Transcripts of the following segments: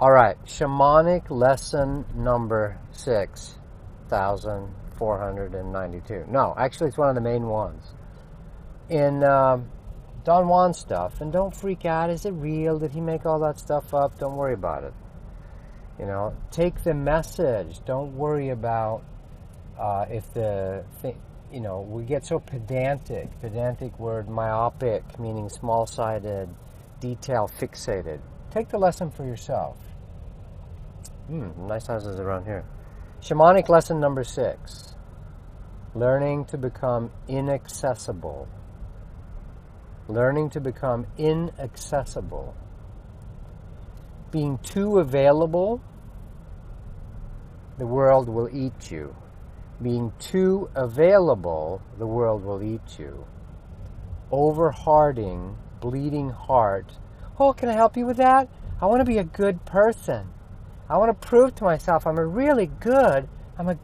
All right, shamanic lesson number 6,492. No, actually, it's one of the main ones. In Don Juan stuff, and don't freak out. Is it real? Did he make all that stuff up? Don't worry about it. You know, take the message. Don't worry about if the thing. You know, we get so pedantic. Pedantic word, myopic, meaning small-sided, detail fixated. Take the lesson for yourself. Nice houses around here. Shamanic lesson number 6. Learning to become inaccessible. Learning to become inaccessible. Being too available, the world will eat you. Being too available, the world will eat you. Over-hearting, bleeding heart. Oh, can I help you with that? I want to be a good person. I want to prove to myself I'm a really good, I'm a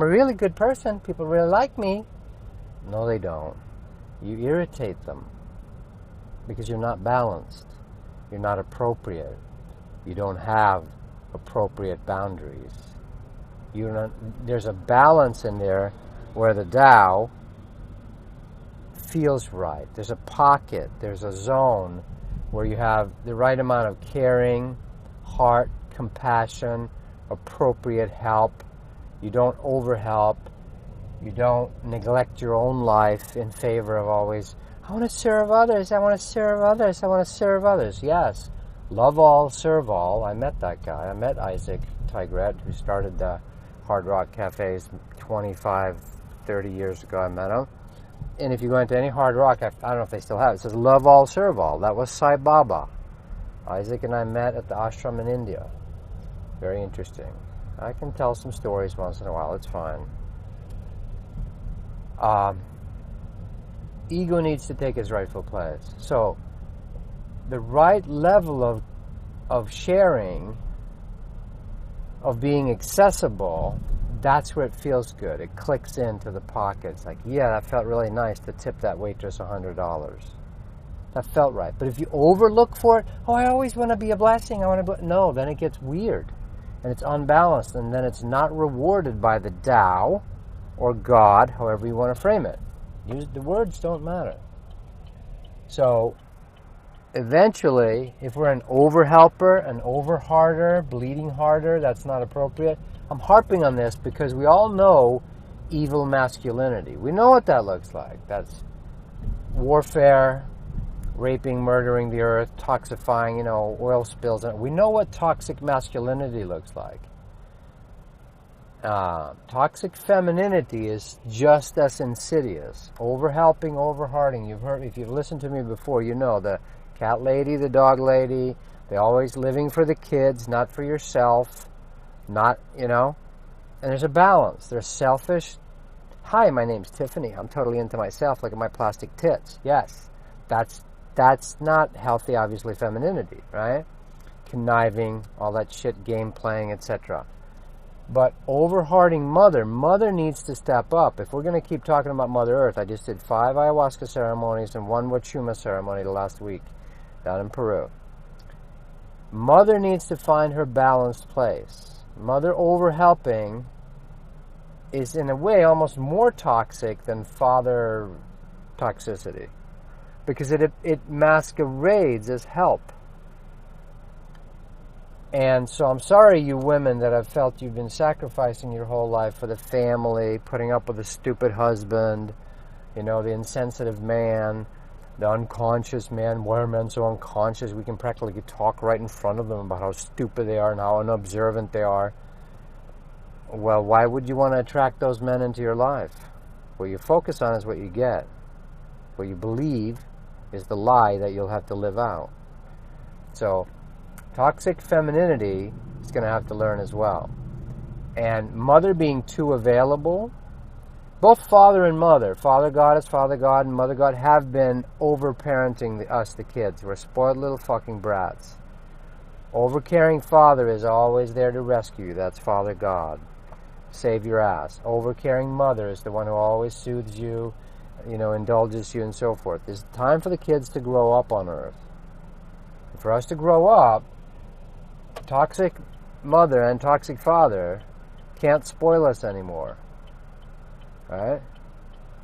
really good person. People really like me. No, they don't. You irritate them because you're not balanced. You're not appropriate. You don't have appropriate boundaries. There's a balance in there where the Tao feels right. There's a pocket, there's a zone where you have the right amount of caring, heart, compassion, appropriate help. You don't overhelp. You don't neglect your own life in favor of always, I want to serve others, I want to serve others, I want to serve others. Yes, love all, serve all. I met that guy. I met Isaac Tigret, who started the Hard Rock Cafes 25, 30 years ago. I met him. And if you go into any Hard Rock, I don't know if they still have it, it says love all, serve all. That was Sai Baba. Isaac and I met at the ashram in India. Very interesting. I can tell some stories once in a while. It's fine. Ego needs to take its rightful place. So the right level of sharing, of being accessible, that's where it feels good. It clicks into the pockets. Like, yeah, that felt really nice to tip that waitress $100. That felt right. But if you overlook for it, oh, I always want to be a blessing. No, then it gets weird. And it's unbalanced. And then it's not rewarded by the Tao or God, however you want to frame it. The words don't matter. So eventually, if we're an over-helper, an over-harder, bleeding harder, that's not appropriate. I'm harping on this because we all know evil masculinity. We know what that looks like. That's warfare, raping, murdering the earth, toxifying, oil spills. We know what toxic masculinity looks like. Toxic femininity is just as insidious. Over-helping, over-hearting. If you've listened to me before, you know the cat lady, the dog lady, they're always living for the kids, not for yourself. And there's a balance. They're selfish. Hi, my name's Tiffany. I'm totally into myself. Look at my plastic tits. Yes, that's not healthy, obviously, femininity, right? Conniving, all that shit, game playing, etc. But over-hearting mother needs to step up. If we're going to keep talking about Mother Earth, I just did 5 ayahuasca ceremonies and 1 Wachuma ceremony the last week down in Peru. Mother needs to find her balanced place. Mother over-helping is, in a way, almost more toxic than father toxicity, because it masquerades as help. And so I'm sorry, you women that have felt you've been sacrificing your whole life for the family, putting up with a stupid husband, the insensitive man, the unconscious man. Why are men so unconscious? We can practically talk right in front of them about how stupid they are and how unobservant they are. Well, why would you want to attract those men into your life? What you focus on is what you get. What you believe is the lie that you'll have to live out. So toxic femininity is going to have to learn as well. And mother being too available, both father and mother, Father Goddess, Father God, and Mother God have been over-parenting us, the kids. We're spoiled little fucking brats. Over-caring father is always there to rescue you. That's Father God. Save your ass. Over-caring mother is the one who always soothes you, indulges you and so forth. It's time for the kids to grow up on Earth. For us to grow up, toxic mother and toxic father can't spoil us anymore, right?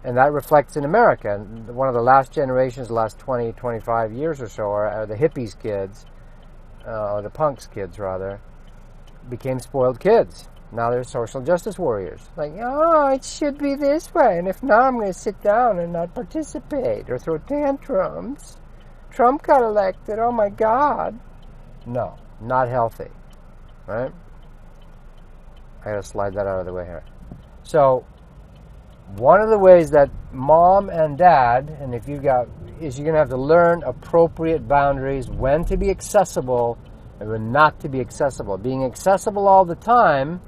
And that reflects in America. And one of the last generations, the last 20, 25 years or so, are the hippies kids, or the punks kids rather, became spoiled kids. Now they're social justice warriors. Like, oh, it should be this way, and if not, I'm going to sit down and not participate or throw tantrums. Trump got elected, oh my God. No, not healthy, right? I got to slide that out of the way here. So, one of the ways that mom and dad, and if you got, is you're going to have to learn appropriate boundaries, when to be accessible and when not to be accessible. Being accessible all the time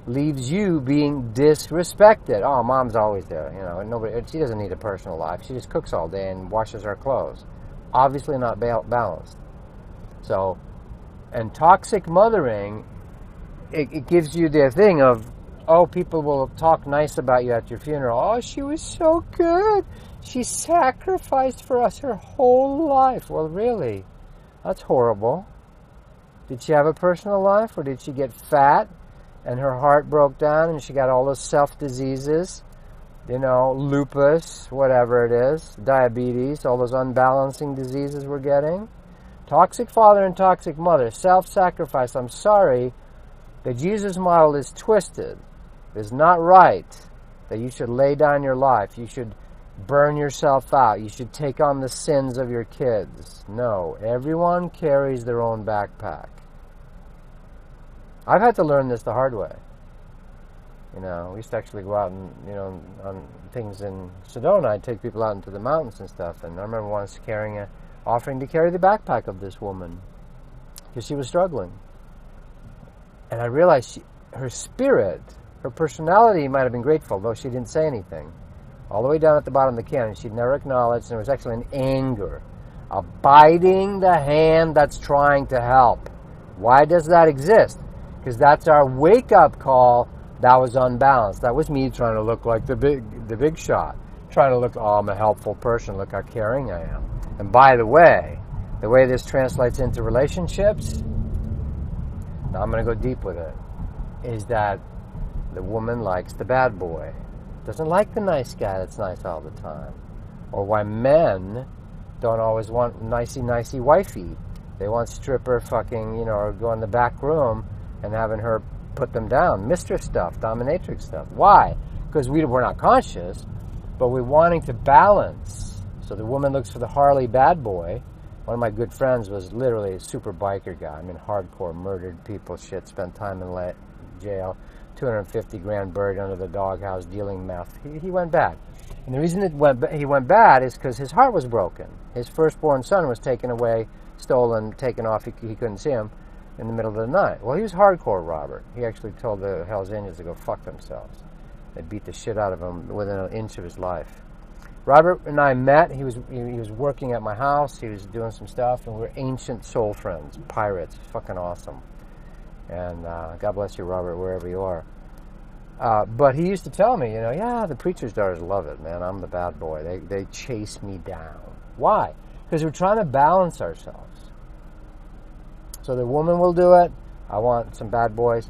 leaves you being disrespected. Oh, mom's always there, you know. Nobody. She doesn't need a personal life. She just cooks all day and washes our clothes. Obviously not balanced. So, and toxic mothering, it gives you the thing of, oh, people will talk nice about you at your funeral. Oh, she was so good. She sacrificed for us her whole life. Well, really? That's horrible. Did she have a personal life, or did she get fat and her heart broke down and she got all those self-diseases? You know, lupus, whatever it is, diabetes, all those unbalancing diseases we're getting. Toxic father and toxic mother, self-sacrifice. I'm sorry, the Jesus model is twisted. It's not right that you should lay down your life. You should burn yourself out. You should take on the sins of your kids. No, everyone carries their own backpack. I've had to learn this the hard way. You know, we used to actually go out and, you know, on things in Sedona, I'd take people out into the mountains and stuff. And I remember once offering to carry the backpack of this woman because she was struggling. And I realized her spirit, her personality might have been grateful, though she didn't say anything. All the way down at the bottom of the canyon, she'd never acknowledged, and there was actually an anger, a biting the hand that's trying to help. Why does that exist? Because that's our wake-up call. That was unbalanced. That was me trying to look like the big shot, trying to look, oh, I'm a helpful person. Look how caring I am. And by the way this translates into relationships, now I'm going to go deep with it, is that the woman likes the bad boy. Doesn't like the nice guy that's nice all the time. Or why men don't always want nicey wifey. They want stripper fucking, you know, or go in the back room and having her put them down. Mistress stuff, dominatrix stuff. Why? Because we're not conscious, but we're wanting to balance. So the woman looks for the Harley bad boy. One of my good friends was literally a super biker guy. I mean, hardcore, murdered people, shit, spent time in jail, 250 grand buried under the doghouse, dealing meth. He went bad. And the reason he went bad is because his heart was broken. His firstborn son was taken away, stolen, taken off. He couldn't see him in the middle of the night. Well, he was hardcore, Robert. He actually told the Hells Angels to go fuck themselves. They beat the shit out of him within an inch of his life. Robert and I met. He was working at my house. He was doing some stuff, and we're ancient soul friends, pirates. Fucking awesome. And God bless you, Robert, wherever you are. But he used to tell me, you know, yeah, the preacher's daughters love it, man. I'm the bad boy. They chase me down. Why? Because we're trying to balance ourselves. So the woman will do it. I want some bad boys.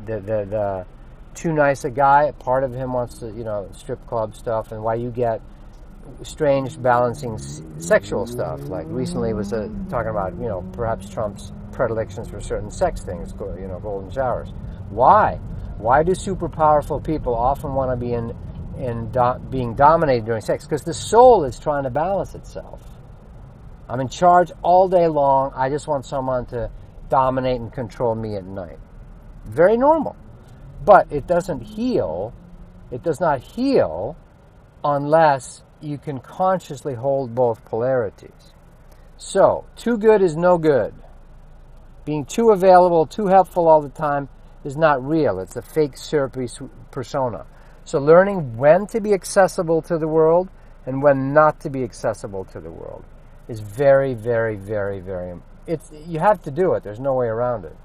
The too nice a guy, part of him wants to, you know, strip club stuff, and why you get strange balancing sexual stuff. Like recently was talking about, you know, perhaps Trump's predilections for certain sex things, you know, golden showers. Why? Why do super powerful people often want to be being dominated during sex? Because the soul is trying to balance itself. I'm in charge all day long. I just want someone to dominate and control me at night. Very normal. But it doesn't heal. It does not heal unless you can consciously hold both polarities. So, too good is no good. Being too available, too helpful all the time is not real. It's a fake syrupy persona. So learning when to be accessible to the world and when not to be accessible to the world is very, very, very, very... You have to do it. There's no way around it.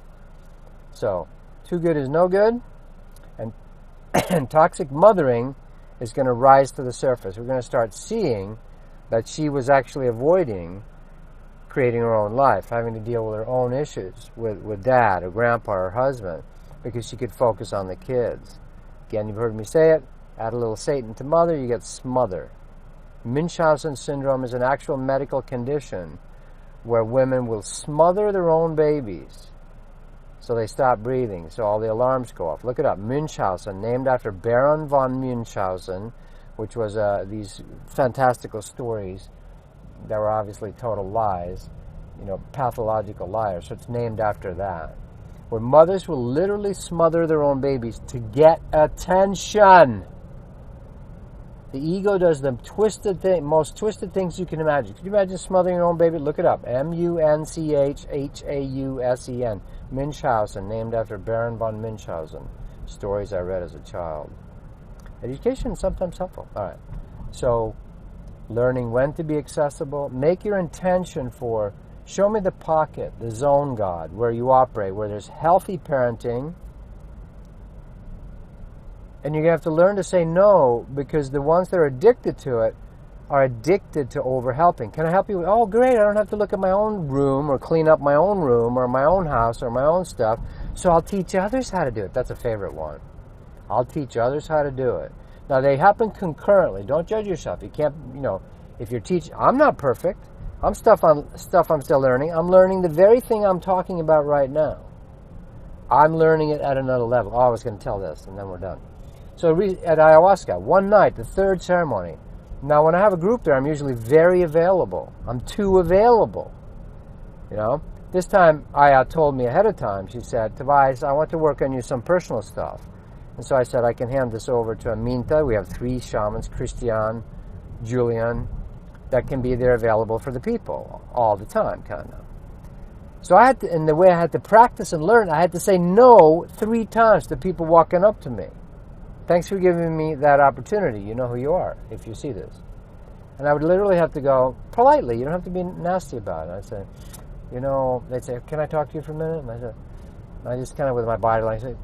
So, too good is no good. And toxic mothering is going to rise to the surface. We're going to start seeing that she was actually avoiding creating her own life, having to deal with her own issues with dad or grandpa or husband, because she could focus on the kids. Again, you've heard me say it, add a little Satan to mother, you get smother. Munchausen syndrome is an actual medical condition where women will smother their own babies so they stop breathing, so all the alarms go off. Look it up. Munchausen, named after Baron von Munchausen, which was these fantastical stories that were obviously total lies, pathological liars. So it's named after that. Where mothers will literally smother their own babies to get attention. The ego does the most twisted things you can imagine. Can you imagine smothering your own baby? Look it up. Munchausen. Munchausen, named after Baron von Munchausen. Stories I read as a child. Education is sometimes helpful. All right. So, learning when to be accessible. Make your intention for, show me the pocket, the zone God, where you operate, where there's healthy parenting. And you're going to have to learn to say no, because the ones that are addicted to it are addicted to over-helping. Can I help you? Oh, great, I don't have to look at my own room or clean up my own room or my own house or my own stuff, so I'll teach others how to do it. That's a favorite one. I'll teach others how to do it. Now, they happen concurrently. Don't judge yourself. You can't, if you're teaching, I'm not perfect. I'm stuff I'm still learning. I'm learning the very thing I'm talking about right now. I'm learning it at another level. Oh, I was going to tell this, and then we're done. So at ayahuasca, one night, the third ceremony. Now, when I have a group there, I'm usually very available. I'm too available. This time, Aya told me ahead of time. She said, Tobias, I want to work on you some personal stuff. And so I said, I can hand this over to Aminta. We have 3 shamans, Christian, Julian, that can be there available for the people all the time, kind of. So I had to, in the way I had to practice and learn, I had to say no 3 times to people walking up to me. Thanks for giving me that opportunity. You know who you are if you see this. And I would literally have to go politely. You don't have to be nasty about it. I'd say, they'd say, can I talk to you for a minute? And I just kind of with my body language,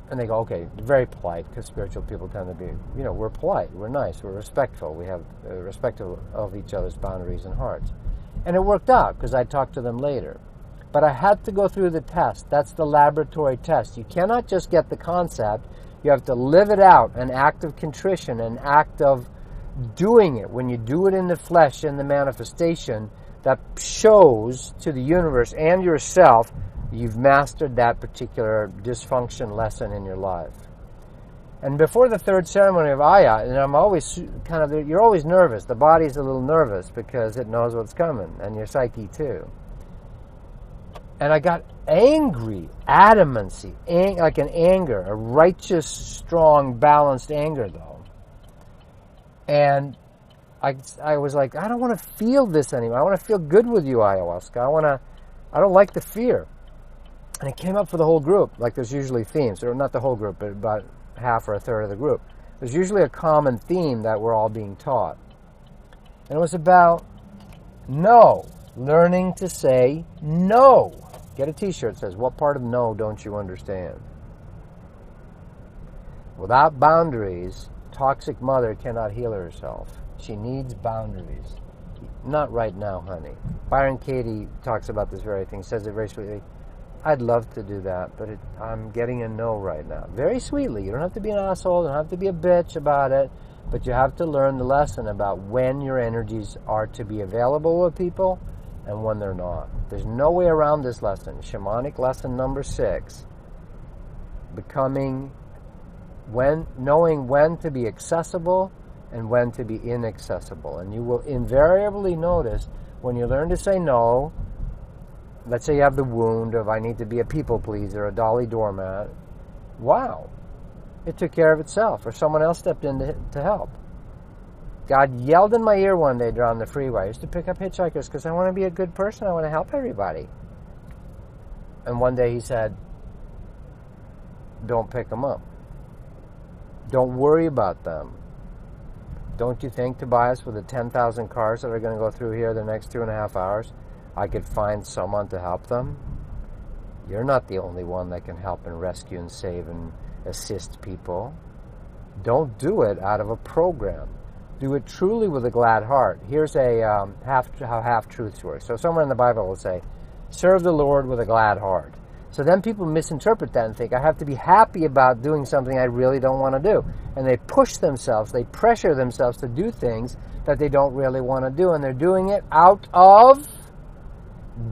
and they go, okay, very polite, because spiritual people tend to be, we're polite, we're nice, we're respectful, we have respect of each other's boundaries and hearts. And it worked out, because I talked to them later. But I had to go through the test. That's the laboratory test. You cannot just get the concept. You have to live it out, an act of contrition, an act of doing it. When you do it in the flesh, in the manifestation, that shows to the universe and yourself you've mastered that particular dysfunction lesson in your life. And before the third ceremony of Aya, and I'm always you're always nervous. The body's a little nervous because it knows what's coming, and your psyche too. And I got angry, adamancy, like an anger, a righteous, strong, balanced anger, though. And I was like, I don't want to feel this anymore. I want to feel good with you, ayahuasca. I don't like the fear. And it came up for the whole group, like there's usually themes, or not the whole group, but about half or a third of the group. There's usually a common theme that we're all being taught. And it was about no, learning to say no. Get a t-shirt that says, what part of no don't you understand? Without boundaries, toxic mother cannot heal herself. She needs boundaries. Not right now, honey. Byron Katie talks about this very thing, says it very sweetly. I'd love to do that, but I'm getting a no right now. Very sweetly. You don't have to be an asshole. You don't have to be a bitch about it. But you have to learn the lesson about when your energies are to be available with people and when they're not. There's no way around this lesson. Shamanic lesson number 6. Knowing when to be accessible and when to be inaccessible. And you will invariably notice when you learn to say no, let's say you have the wound of I need to be a people pleaser, a dolly doormat. Wow. It took care of itself, or someone else stepped in to help. God yelled in my ear one day down the freeway. I used to pick up hitchhikers because I want to be a good person. I want to help everybody. And one day he said, don't pick them up. Don't worry about them. Don't you think, Tobias, with the 10,000 cars that are going to go through here the next 2.5 hours, I could find someone to help them? You're not the only one that can help and rescue and save and assist people. Don't do it out of a program. Do it truly with a glad heart. Here's a how half-truths work. So somewhere in the Bible will say, serve the Lord with a glad heart. So then people misinterpret that and think, I have to be happy about doing something I really don't want to do. And they push themselves, they pressure themselves to do things that they don't really want to do. And they're doing it out of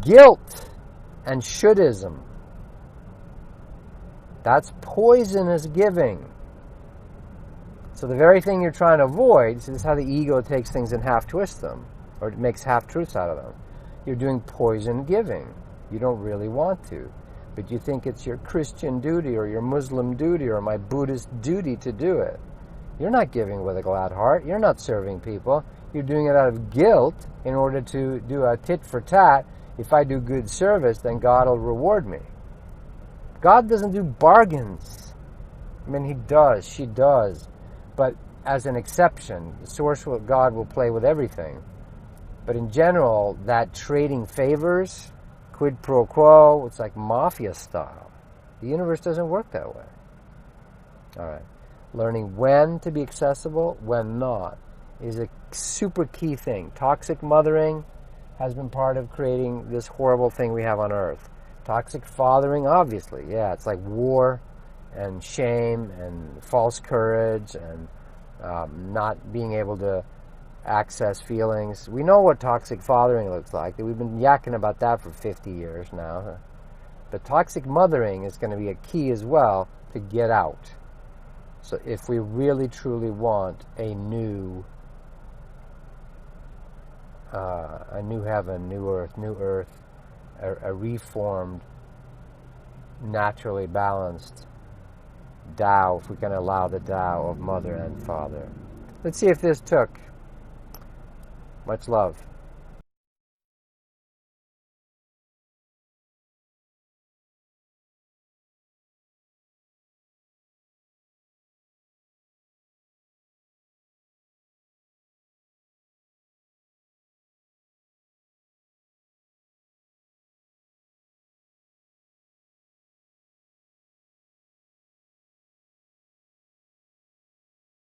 guilt and shouldism. That's poisonous giving. So the very thing you're trying to avoid, so this is how the ego takes things and half-twists them, or it makes half-truths out of them. You're doing poison giving. You don't really want to, but you think it's your Christian duty or your Muslim duty or my Buddhist duty to do it. You're not giving with a glad heart. You're not serving people. You're doing it out of guilt in order to do a tit for tat. If I do good service, then God will reward me. God doesn't do bargains. I mean, he does, she does. But as an exception, the source of God will play with everything. But in general, that trading favors, quid pro quo, it's like mafia style. The universe doesn't work that way. All right. Learning when to be accessible, when not, is a super key thing. Toxic mothering has been part of creating this horrible thing we have on Earth. Toxic fathering, obviously, yeah, it's like war and shame and false courage and not being able to access feelings. We know what toxic fathering looks like. We've been yakking about that for 50 years now. But toxic mothering is going to be a key as well to get out. So if we really truly want a new heaven, new earth, a reformed, naturally balanced Tao, if we can allow the Tao of mother and father. Let's see if this took. Much love.